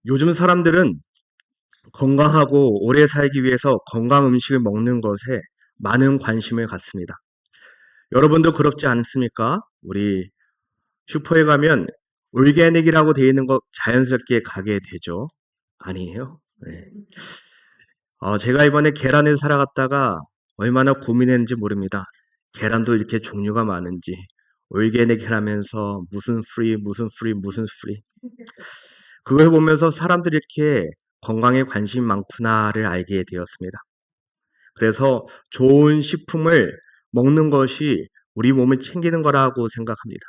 요즘 사람들은 건강하고 오래 살기 위해서 건강 음식을 먹는 것에 많은 관심을 갖습니다. 여러분도 그렇지 않습니까? 우리 슈퍼에 가면 올게닉이라고 되어 있는 거 자연스럽게 가게 되죠. 아니에요? 네. 제가 이번에 계란을 사러 갔다가 얼마나 고민했는지 모릅니다. 계란도 이렇게 종류가 많은지 올게닉이라면서 무슨 프리, 무슨 프리, 무슨 프리. 그걸 보면서 사람들이 이렇게 건강에 관심이 많구나를 알게 되었습니다. 그래서 좋은 식품을 먹는 것이 우리 몸을 챙기는 거라고 생각합니다.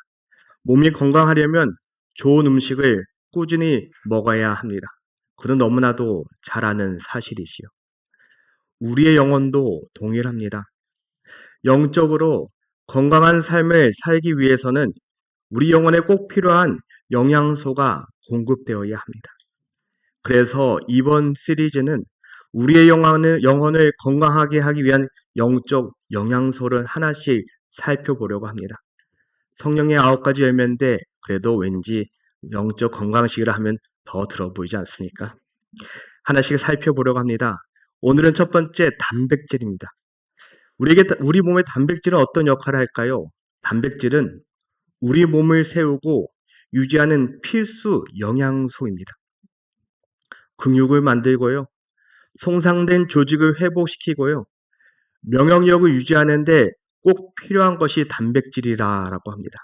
몸이 건강하려면 좋은 음식을 꾸준히 먹어야 합니다. 그건 너무나도 잘 아는 사실이지요. 우리의 영혼도 동일합니다. 영적으로 건강한 삶을 살기 위해서는 우리 영혼에 꼭 필요한 영양소가 공급되어야 합니다. 그래서 이번 시리즈는 우리의 영혼을 건강하게 하기 위한 영적 영양소를 하나씩 살펴보려고 합니다. 성령의 9가지 열매인데 그래도 왠지 영적 건강식이라 하면 더 들어 보이지 않습니까? 하나씩 살펴보려고 합니다. 오늘은 첫 번째 단백질입니다. 우리 몸의 단백질은 어떤 역할을 할까요? 단백질은 우리 몸을 세우고 유지하는 필수 영양소입니다. 근육을 만들고요. 손상된 조직을 회복시키고요. 면역력을 유지하는데 꼭 필요한 것이 단백질이라고 합니다.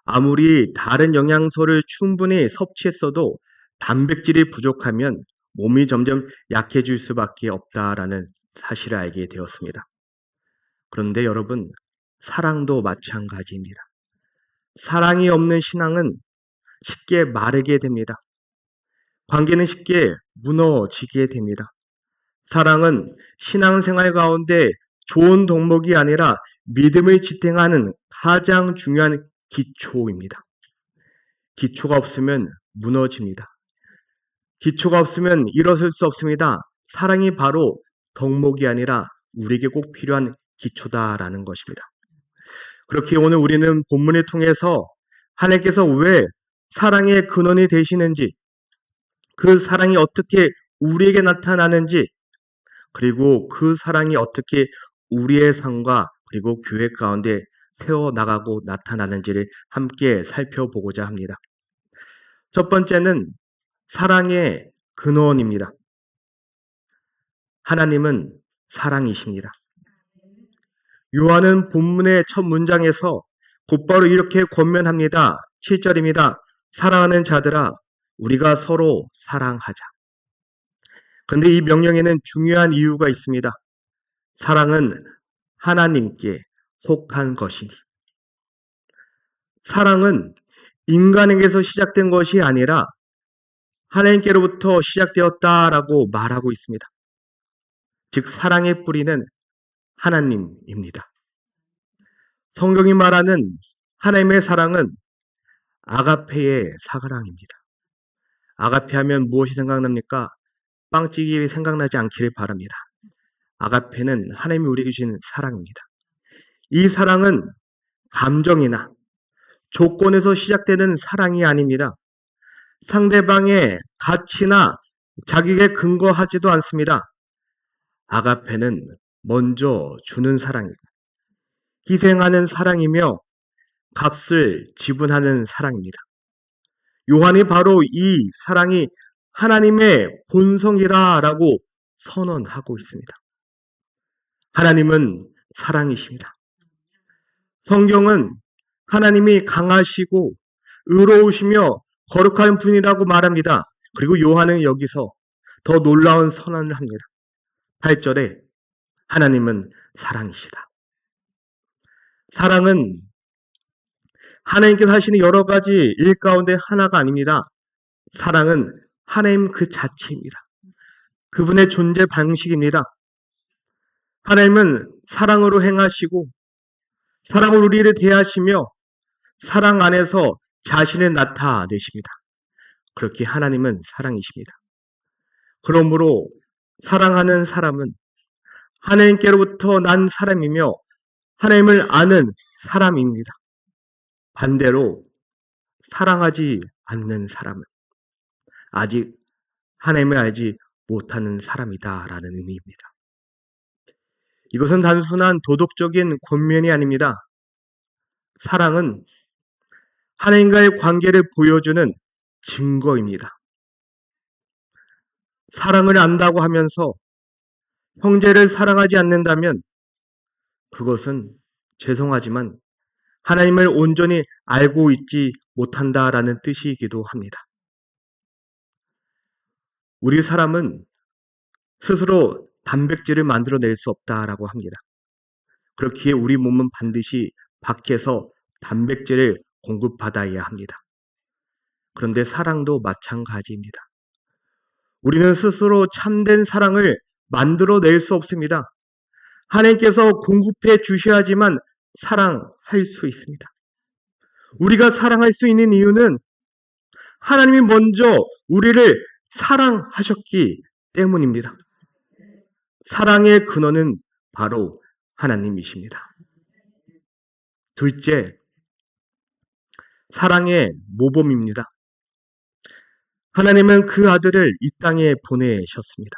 아무리 다른 영양소를 충분히 섭취했어도 단백질이 부족하면 몸이 점점 약해질 수밖에 없다라는 사실을 알게 되었습니다. 그런데 여러분, 사랑도 마찬가지입니다. 사랑이 없는 신앙은 쉽게 마르게 됩니다. 관계는 쉽게 무너지게 됩니다. 사랑은 신앙생활 가운데 좋은 덕목이 아니라 믿음을 지탱하는 가장 중요한 기초입니다. 기초가 없으면 무너집니다. 기초가 없으면 일어설 수 없습니다. 사랑이 바로 덕목이 아니라 우리에게 꼭 필요한 기초다라는 것입니다. 그렇게 오늘 우리는 본문을 통해서 하나님께서 왜 사랑의 근원이 되시는지, 그 사랑이 어떻게 우리에게 나타나는지, 그리고 그 사랑이 어떻게 우리의 삶과 그리고 교회 가운데 세워나가고 나타나는지를 함께 살펴보고자 합니다. 첫 번째는 사랑의 근원입니다. 하나님은 사랑이십니다. 요한은 본문의 첫 문장에서 곧바로 이렇게 권면합니다. 7절입니다. 사랑하는 자들아, 우리가 서로 사랑하자. 그런데 이 명령에는 중요한 이유가 있습니다. 사랑은 하나님께 속한 것이니. 사랑은 인간에게서 시작된 것이 아니라 하나님께로부터 시작되었다라고 말하고 있습니다. 즉 사랑의 뿌리는 하나님입니다. 성경이 말하는 하나님의 사랑은 아가페의 사랑입니다. 아가페 하면 무엇이 생각납니까? 빵찌개 생각나지 않기를 바랍니다. 아가페는 하나님이 우리에게 주신 사랑입니다. 이 사랑은 감정이나 조건에서 시작되는 사랑이 아닙니다. 상대방의 가치나 자격에 근거하지도 않습니다. 아가페는 먼저 주는 사랑입니다. 희생하는 사랑이며 값을 지불하는 사랑입니다. 요한이 바로 이 사랑이 하나님의 본성이라고 선언하고 있습니다. 하나님은 사랑이십니다. 성경은 하나님이 강하시고 의로우시며 거룩한 분이라고 말합니다. 그리고 요한은 여기서 더 놀라운 선언을 합니다. 8절에 하나님은 사랑이시다. 사랑은 하나님께서 하시는 여러 가지 일 가운데 하나가 아닙니다. 사랑은 하나님 그 자체입니다. 그분의 존재 방식입니다. 하나님은 사랑으로 행하시고 사랑으로 우리를 대하시며 사랑 안에서 자신을 나타내십니다. 그렇게 하나님은 사랑이십니다. 그러므로 사랑하는 사람은 하나님께로부터 난 사람이며 하나님을 아는 사람입니다. 반대로 사랑하지 않는 사람은 아직 하나님을 알지 못하는 사람이다라는 의미입니다. 이것은 단순한 도덕적인 권면이 아닙니다. 사랑은 하나님과의 관계를 보여주는 증거입니다. 사랑을 안다고 하면서 형제를 사랑하지 않는다면 그것은 죄송하지만 하나님을 온전히 알고 있지 못한다라는 뜻이기도 합니다. 우리 사람은 스스로 단백질을 만들어낼 수 없다라고 합니다. 그렇기에 우리 몸은 반드시 밖에서 단백질을 공급받아야 합니다. 그런데 사랑도 마찬가지입니다. 우리는 스스로 참된 사랑을 만들어낼 수 없습니다. 하나님께서 공급해 주셔야지만 사랑할 수 있습니다. 우리가 사랑할 수 있는 이유는 하나님이 먼저 우리를 사랑하셨기 때문입니다. 사랑의 근원은 바로 하나님이십니다. 둘째, 사랑의 모범입니다. 하나님은 그 아들을 이 땅에 보내셨습니다.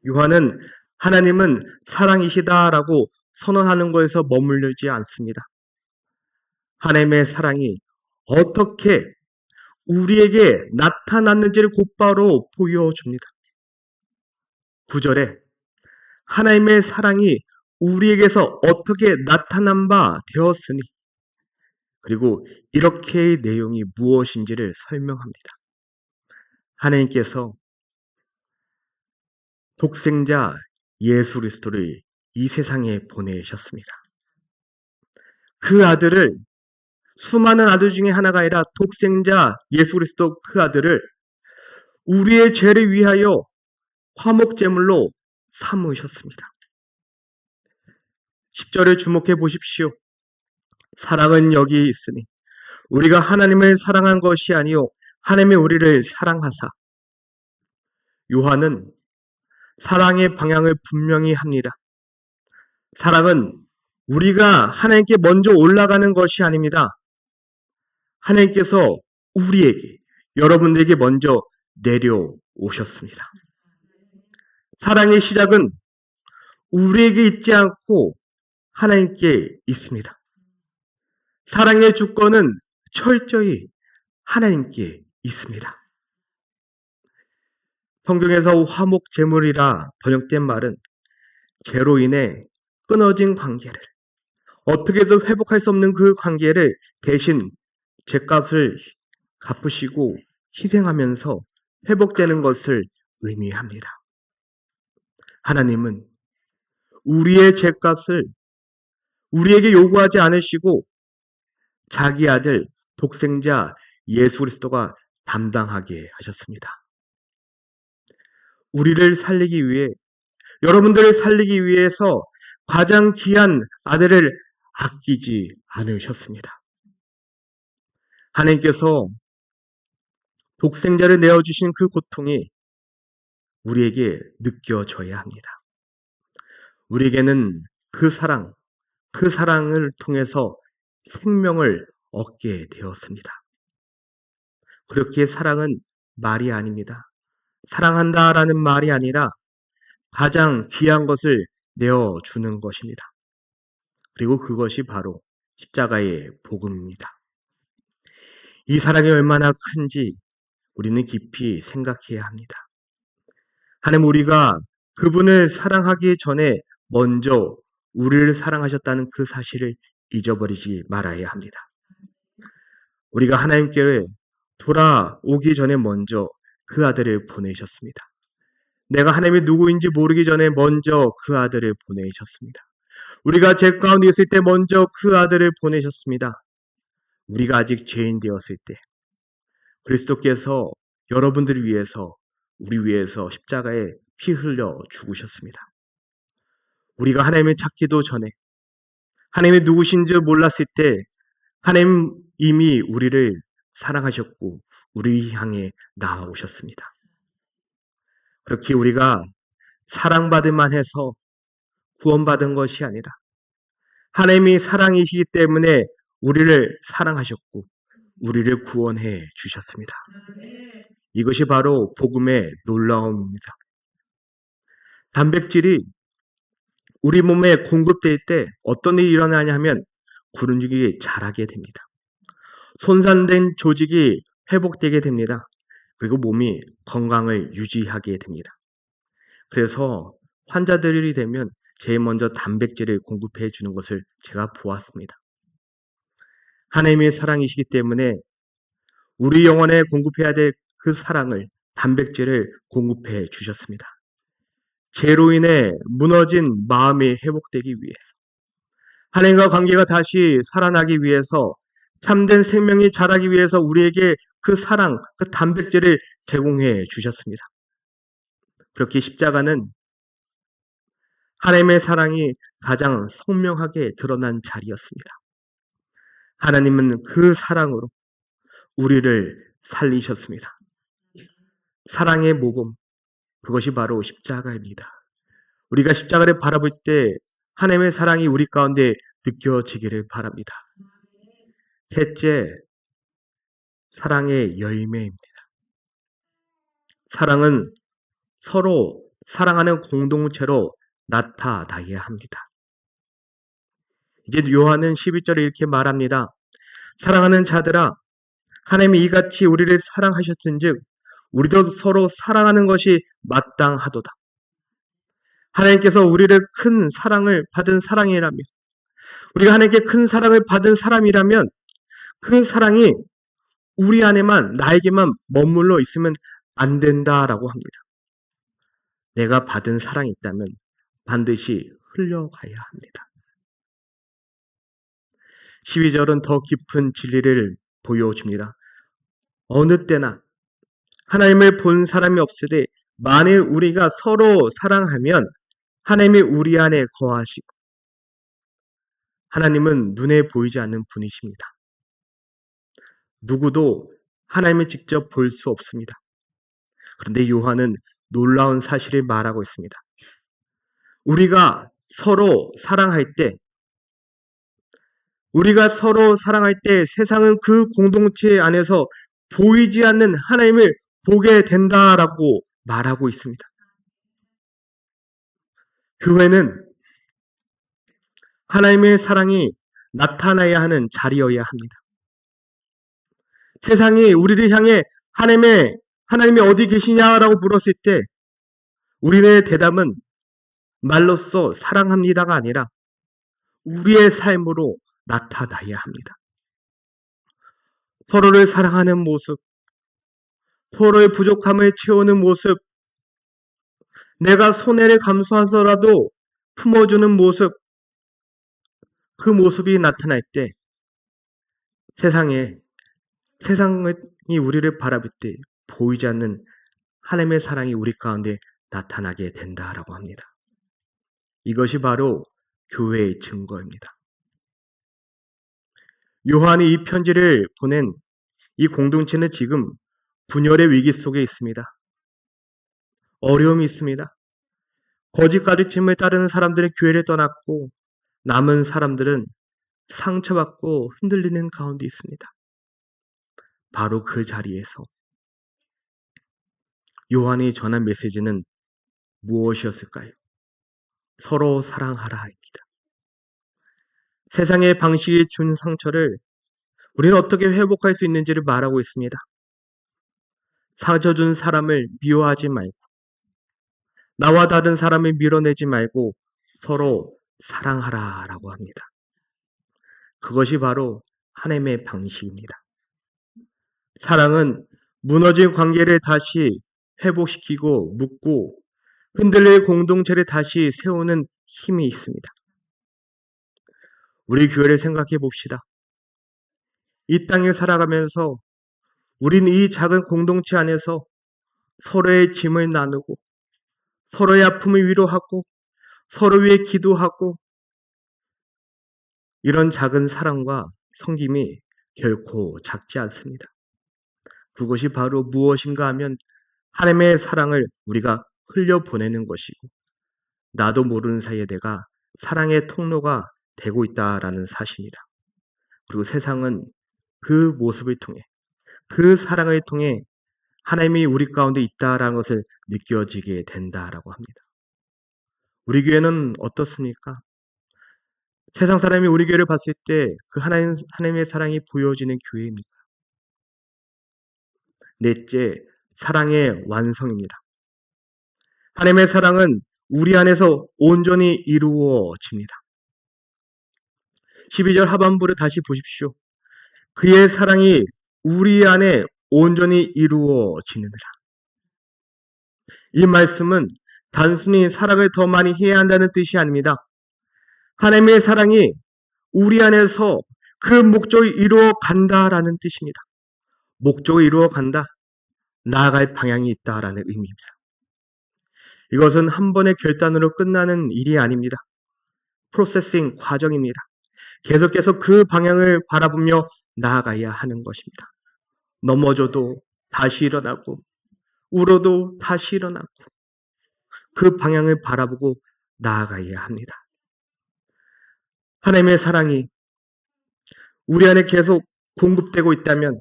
요한은 하나님은 사랑이시다라고 선언하는 것에서 머물르지 않습니다. 하나님의 사랑이 어떻게 우리에게 나타났는지를 곧바로 보여줍니다. 9절에 하나님의 사랑이 우리에게서 어떻게 나타난 바 되었으니, 그리고 이렇게의 내용이 무엇인지를 설명합니다. 하나님께서 독생자 예수 그리스도를 이 세상에 보내셨습니다. 그 아들을, 수많은 아들 중에 하나가 아니라 독생자 예수 그리스도 그 아들을 우리의 죄를 위하여 화목제물로 삼으셨습니다. 10절을 주목해 보십시오. 사랑은 여기 있으니 우리가 하나님을 사랑한 것이 아니요 하나님이 우리를 사랑하사. 요한은 사랑의 방향을 분명히 합니다. 사랑은 우리가 하나님께 먼저 올라가는 것이 아닙니다. 하나님께서 우리에게, 여러분들에게 먼저 내려오셨습니다. 사랑의 시작은 우리에게 있지 않고 하나님께 있습니다. 사랑의 주권은 철저히 하나님께 있습니다. 성경에서 화목제물이라 번역된 말은 죄로 인해 끊어진 관계를, 어떻게든 회복할 수 없는 그 관계를 대신 죄값을 갚으시고 희생하면서 회복되는 것을 의미합니다. 하나님은 우리의 죄값을 우리에게 요구하지 않으시고 자기 아들 독생자 예수 그리스도가 담당하게 하셨습니다. 우리를 살리기 위해, 여러분들을 살리기 위해서 가장 귀한 아들을 아끼지 않으셨습니다. 하나님께서 독생자를 내어주신 그 고통이 우리에게 느껴져야 합니다. 우리에게는 그 사랑을 통해서 생명을 얻게 되었습니다. 그렇기에 사랑은 말이 아닙니다. 사랑한다라는 말이 아니라 가장 귀한 것을 내어주는 것입니다. 그리고 그것이 바로 십자가의 복음입니다. 이 사랑이 얼마나 큰지 우리는 깊이 생각해야 합니다. 하나님, 우리가 그분을 사랑하기 전에 먼저 우리를 사랑하셨다는 그 사실을 잊어버리지 말아야 합니다. 우리가 하나님께 돌아오기 전에 먼저 그 아들을 보내셨습니다. 내가 하나님이 누구인지 모르기 전에 먼저 그 아들을 보내셨습니다. 우리가 죄 가운데 있을 때 먼저 그 아들을 보내셨습니다. 우리가 아직 죄인 되었을 때 그리스도께서 여러분들을 위해서, 우리 위해서 십자가에 피 흘려 죽으셨습니다. 우리가 하나님을 찾기도 전에, 하나님이 누구신지 몰랐을 때 하나님 이미 우리를 사랑하셨고 우리 향해 나아오셨습니다. 그렇게 우리가 사랑받을만 해서 구원받은 것이 아니라 하나님이 사랑이시기 때문에 우리를 사랑하셨고 우리를 구원해 주셨습니다. 이것이 바로 복음의 놀라움입니다. 단백질이 우리 몸에 공급될 때 어떤 일이 일어나냐 하면 근육이 자라게 됩니다. 손상된 조직이 회복되게 됩니다. 그리고 몸이 건강을 유지하게 됩니다. 그래서 환자들이 되면 제일 먼저 단백질을 공급해 주는 것을 제가 보았습니다. 하나님의 사랑이시기 때문에 우리 영혼에 공급해야 될 그 사랑을, 단백질을 공급해 주셨습니다. 죄로 인해 무너진 마음이 회복되기 위해서, 하나님과 관계가 다시 살아나기 위해서, 참된 생명이 자라기 위해서 우리에게 그 사랑, 그 단백질을 제공해 주셨습니다. 그렇게 십자가는 하나님의 사랑이 가장 선명하게 드러난 자리였습니다. 하나님은 그 사랑으로 우리를 살리셨습니다. 사랑의 모범, 그것이 바로 십자가입니다. 우리가 십자가를 바라볼 때 하나님의 사랑이 우리 가운데 느껴지기를 바랍니다. 셋째, 사랑의 열매입니다. 사랑은 서로 사랑하는 공동체로 나타나야 합니다. 이제 요한은 12절에 이렇게 말합니다. 사랑하는 자들아, 하나님이 이같이 우리를 사랑하셨은즉 우리도 서로 사랑하는 것이 마땅하도다. 하나님께서 우리를 큰 사랑을 받은 사랑이라면, 우리가 하나님께 큰 사랑을 받은 사람이라면 그 사랑이 우리 안에만, 나에게만 머물러 있으면 안 된다라고 합니다. 내가 받은 사랑이 있다면 반드시 흘려가야 합니다. 12절은 더 깊은 진리를 보여줍니다. 어느 때나 하나님을 본 사람이 없으되 만일 우리가 서로 사랑하면 하나님이 우리 안에 거하시고, 하나님은 눈에 보이지 않는 분이십니다. 누구도 하나님을 직접 볼 수 없습니다. 그런데 요한은 놀라운 사실을 말하고 있습니다. 우리가 서로 사랑할 때 세상은 그 공동체 안에서 보이지 않는 하나님을 보게 된다라고 말하고 있습니다. 교회는 하나님의 사랑이 나타나야 하는 자리여야 합니다. 세상이 우리를 향해 하나님이 어디 계시냐라고 물었을 때 우리의 대답은 말로써 사랑합니다가 아니라 우리의 삶으로 나타나야 합니다. 서로를 사랑하는 모습, 서로의 부족함을 채우는 모습, 내가 손해를 감수하더라도 품어주는 모습, 그 모습이 나타날 때 세상이 우리를 바라볼 때 보이지 않는 하나님의 사랑이 우리 가운데 나타나게 된다라고 합니다. 이것이 바로 교회의 증거입니다. 요한이 이 편지를 보낸 이 공동체는 지금 분열의 위기 속에 있습니다. 어려움이 있습니다. 거짓 가르침을 따르는 사람들은 교회를 떠났고 남은 사람들은 상처받고 흔들리는 가운데 있습니다. 바로 그 자리에서 요한이 전한 메시지는 무엇이었을까요? 서로 사랑하라입니다. 세상의 방식이 준 상처를 우리는 어떻게 회복할 수 있는지를 말하고 있습니다. 상처 준 사람을 미워하지 말고, 나와 다른 사람을 밀어내지 말고 서로 사랑하라라고 합니다. 그것이 바로 하나님의 방식입니다. 사랑은 무너진 관계를 다시 회복시키고 묶고 흔들릴 공동체를 다시 세우는 힘이 있습니다. 우리 교회를 생각해 봅시다. 이 땅에 살아가면서 우리는 이 작은 공동체 안에서 서로의 짐을 나누고 서로의 아픔을 위로하고 서로 위해 기도하고 이런 작은 사랑과 섬김이 결코 작지 않습니다. 그것이 바로 무엇인가 하면 하나님의 사랑을 우리가 흘려보내는 것이고 나도 모르는 사이에 내가 사랑의 통로가 되고 있다라는 사실이다. 그리고 세상은 그 모습을 통해 그 사랑을 통해 하나님이 우리 가운데 있다라는 것을 느껴지게 된다라고 합니다. 우리 교회는 어떻습니까? 세상 사람이 우리 교회를 봤을 때 그 하나님의 사랑이 보여지는 교회입니다. 넷째, 사랑의 완성입니다. 하나님의 사랑은 우리 안에서 온전히 이루어집니다. 12절 하반부를 다시 보십시오. 그의 사랑이 우리 안에 온전히 이루어지느니라. 이 말씀은 단순히 사랑을 더 많이 해야 한다는 뜻이 아닙니다. 하나님의 사랑이 우리 안에서 그 목적을 이루어 간다라는 뜻입니다. 목적을 이루어 간다. 나아갈 방향이 있다라는 의미입니다. 이것은 한 번의 결단으로 끝나는 일이 아닙니다. 프로세싱 과정입니다. 계속해서 그 방향을 바라보며 나아가야 하는 것입니다. 넘어져도 다시 일어나고 울어도 다시 일어나고 그 방향을 바라보고 나아가야 합니다. 하나님의 사랑이 우리 안에 계속 공급되고 있다면,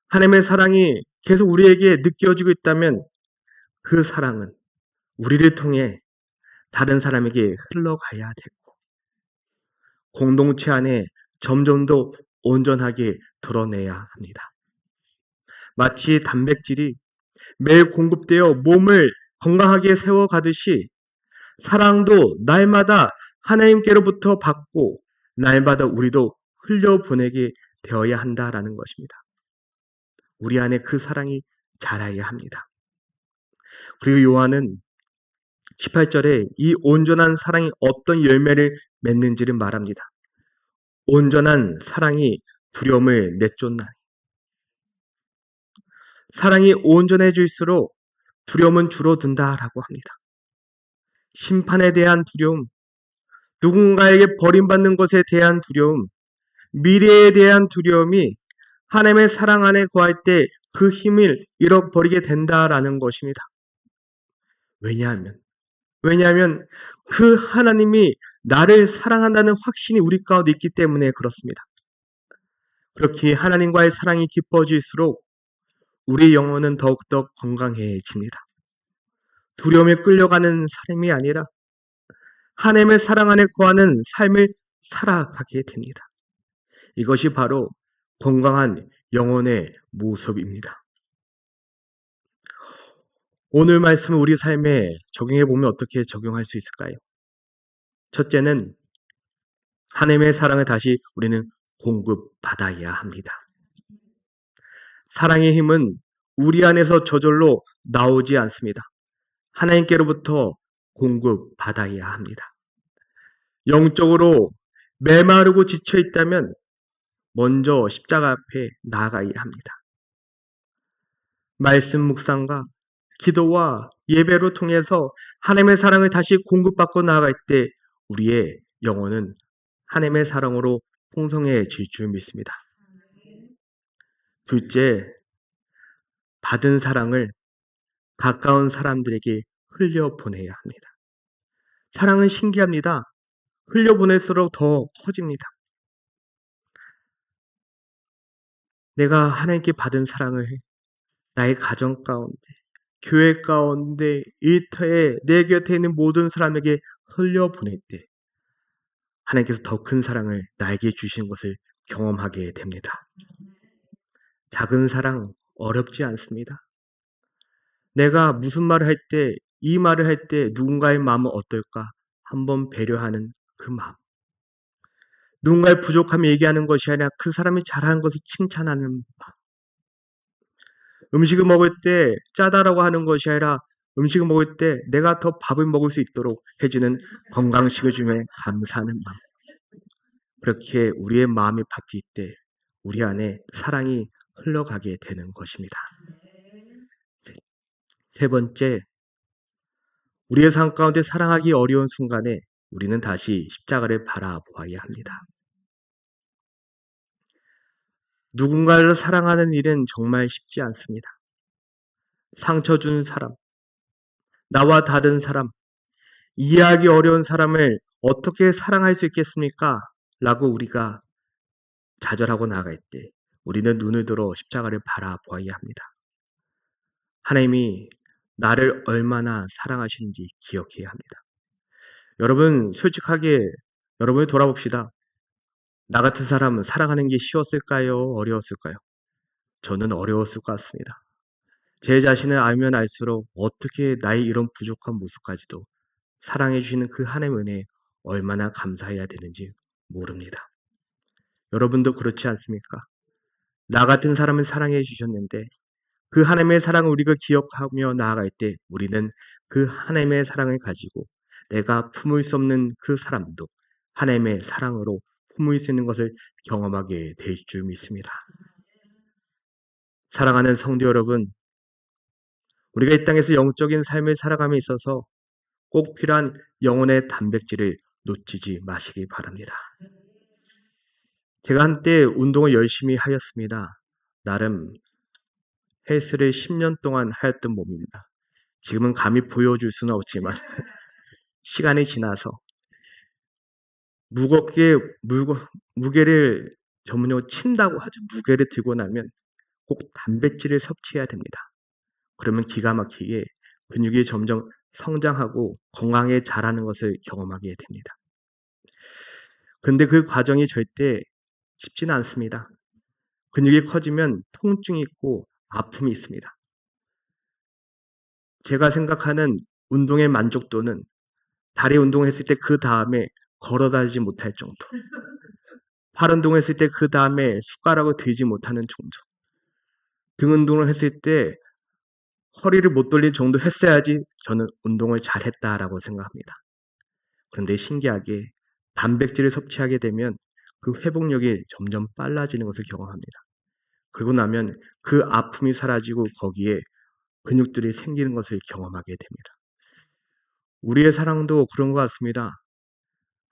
하나님의 사랑이 계속 우리에게 느껴지고 있다면 그 사랑은 우리를 통해 다른 사람에게 흘러가야 되고 공동체 안에 점점 더 온전하게 드러내야 합니다. 마치 단백질이 매일 공급되어 몸을 건강하게 세워가듯이 사랑도 날마다 하나님께로부터 받고 날마다 우리도 흘려보내게 되어야 한다라는 것입니다. 우리 안에 그 사랑이 자라야 합니다. 그리고 요한은 18절에 이 온전한 사랑이 어떤 열매를 맺는지를 말합니다. 온전한 사랑이 두려움을 내쫓나니. 사랑이 온전해질수록 두려움은 줄어든다라고 합니다. 심판에 대한 두려움, 누군가에게 버림받는 것에 대한 두려움, 미래에 대한 두려움이 하나님의 사랑 안에 거할 때 그 힘을 잃어버리게 된다라는 것입니다. 왜냐하면 그 하나님이 나를 사랑한다는 확신이 우리 가운데 있기 때문에 그렇습니다. 그렇게 하나님과의 사랑이 깊어질수록 우리 영혼은 더욱더 건강해집니다. 두려움에 끌려가는 삶이 아니라 하나님의 사랑 안에 거하는 삶을 살아가게 됩니다. 이것이 바로 건강한 영혼의 모습입니다. 오늘 말씀을 우리 삶에 적용해 보면 어떻게 적용할 수 있을까요? 첫째는 하나님의 사랑을 다시 우리는 공급받아야 합니다. 사랑의 힘은 우리 안에서 저절로 나오지 않습니다. 하나님께로부터 공급받아야 합니다. 영적으로 메마르고 지쳐 있다면 먼저 십자가 앞에 나아가야 합니다. 말씀 묵상과 기도와 예배로 통해서 하나님의 사랑을 다시 공급받고 나아갈 때 우리의 영혼은 하나님의 사랑으로 풍성해질 줄 믿습니다. 둘째, 받은 사랑을 가까운 사람들에게 흘려보내야 합니다. 사랑은 신기합니다. 흘려보낼수록 더 커집니다. 내가 하나님께 받은 사랑을 나의 가정 가운데, 교회 가운데, 일터에 내 곁에 있는 모든 사람에게 흘려보낼 때 하나님께서 더 큰 사랑을 나에게 주시는 것을 경험하게 됩니다. 작은 사랑 어렵지 않습니다. 내가 무슨 말을 할 때, 이 말을 할 때 누군가의 마음은 어떨까? 한번 배려하는 그 마음. 누군가의 부족함을 얘기하는 것이 아니라 그 사람이 잘하는 것을 칭찬하는 마음. 음식을 먹을 때 짜다라고 하는 것이 아니라 음식을 먹을 때 내가 더 밥을 먹을 수 있도록 해주는 건강식을 주면 감사하는 마음. 그렇게 우리의 마음이 바뀔 때 우리 안에 사랑이 흘러가게 되는 것입니다. 세 번째, 우리의 삶 가운데 사랑하기 어려운 순간에 우리는 다시 십자가를 바라보아야 합니다. 누군가를 사랑하는 일은 정말 쉽지 않습니다. 상처 준 사람, 나와 다른 사람, 이해하기 어려운 사람을 어떻게 사랑할 수 있겠습니까? 라고 우리가 좌절하고 나갈 때 우리는 눈을 들어 십자가를 바라보아야 합니다. 하나님이 나를 얼마나 사랑하시는지 기억해야 합니다. 여러분 솔직하게 여러분이 돌아봅시다. 나 같은 사람은 사랑하는 게 쉬웠을까요? 어려웠을까요? 저는 어려웠을 것 같습니다. 제 자신을 알면 알수록 어떻게 나의 이런 부족한 모습까지도 사랑해 주시는 그 하나님의 은혜에 얼마나 감사해야 되는지 모릅니다. 여러분도 그렇지 않습니까? 나 같은 사람을 사랑해 주셨는데 그 하나님의 사랑을 우리가 기억하며 나아갈 때 우리는 그 하나님의 사랑을 가지고 내가 품을 수 없는 그 사람도 하나님의 사랑으로 품을 수 있는 것을 경험하게 될 줄 믿습니다. 사랑하는 성도 여러분, 우리가 이 땅에서 영적인 삶을 살아감에 있어서 꼭 필요한 영혼의 단백질을 놓치지 마시기 바랍니다. 제가 한때 운동을 열심히 하였습니다. 나름 헬스를 10년 동안 하였던 몸입니다. 지금은 감히 보여줄 수는 없지만 시간이 지나서 무게를 전문용어로 친다고 하죠. 무게를 들고 나면 꼭 단백질을 섭취해야 됩니다. 그러면 기가 막히게 근육이 점점 성장하고 건강하게 자라는 것을 경험하게 됩니다. 근데 그 과정이 절대 쉽지는 않습니다. 근육이 커지면 통증이 있고 아픔이 있습니다. 제가 생각하는 운동의 만족도는 다리 운동했을 때 그 다음에 걸어다니지 못할 정도. 팔 운동했을 때 그 다음에 숟가락을 들지 못하는 정도. 등 운동을 했을 때 허리를 못 돌릴 정도 했어야지 저는 운동을 잘했다라고 생각합니다. 그런데 신기하게 단백질을 섭취하게 되면 그 회복력이 점점 빨라지는 것을 경험합니다. 그러고 나면 그 아픔이 사라지고 거기에 근육들이 생기는 것을 경험하게 됩니다. 우리의 사랑도 그런 것 같습니다.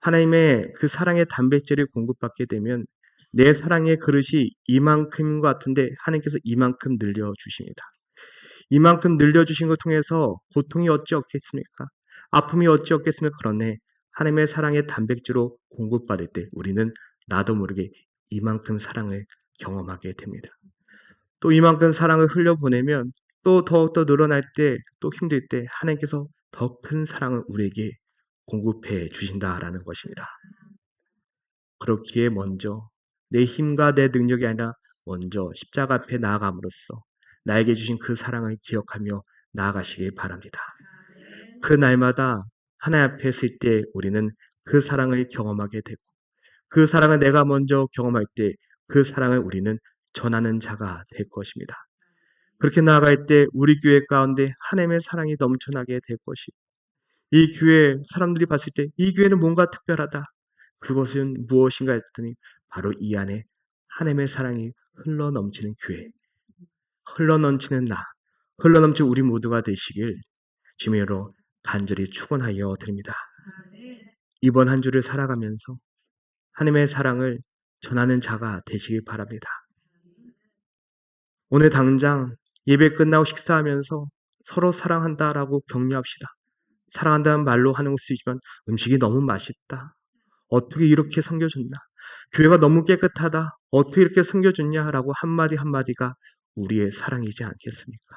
하나님의 그 사랑의 단백질을 공급받게 되면 내 사랑의 그릇이 이만큼인 것 같은데 하나님께서 이만큼 늘려주십니다. 이만큼 늘려주신 것 통해서 고통이 어찌 없겠습니까? 아픔이 어찌 없겠습니까? 그러네 하나님의 사랑의 단백질로 공급받을 때 우리는 나도 모르게 이만큼 사랑을 경험하게 됩니다. 또 이만큼 사랑을 흘려보내면 또 더욱더 늘어날 때 또 힘들 때 하나님께서 더 큰 사랑을 우리에게 공급해 주신다라는 것입니다. 그렇기에 먼저 내 힘과 내 능력이 아니라 먼저 십자가 앞에 나아감으로써 나에게 주신 그 사랑을 기억하며 나아가시길 바랍니다. 그 날마다 하나님 앞에 있을 때 우리는 그 사랑을 경험하게 되고 그 사랑을 내가 먼저 경험할 때 그 사랑을 우리는 전하는 자가 될 것입니다. 그렇게 나아갈 때 우리 교회 가운데 하나님의 사랑이 넘쳐나게 될 것이고 이 교회 사람들이 봤을 때 이 교회는 뭔가 특별하다. 그것은 무엇인가 했더니 바로 이 안에 하나님의 사랑이 흘러넘치는 교회, 흘러넘치는 나, 흘러넘치는 우리 모두가 되시길 주님으로 간절히 축원하여 드립니다. 이번 한 주를 살아가면서 하나님의 사랑을 전하는 자가 되시길 바랍니다. 오늘 당장 예배 끝나고 식사하면서 서로 사랑한다라고 격려합시다. 사랑한다는 말로 하는 것이지만 음식이 너무 맛있다. 어떻게 이렇게 섬겨줬나? 교회가 너무 깨끗하다. 어떻게 이렇게 섬겨줬냐라고 한마디 한마디가 우리의 사랑이지 않겠습니까?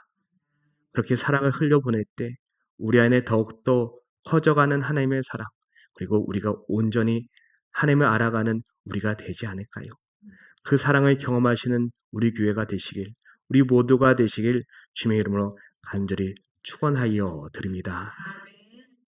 그렇게 사랑을 흘려보낼 때 우리 안에 더욱더 커져가는 하나님의 사랑 그리고 우리가 온전히 하나님을 알아가는 우리가 되지 않을까요? 그 사랑을 경험하시는 우리 교회가 되시길 우리 모두가 되시길 주님의 이름으로 간절히 축원하여 드립니다.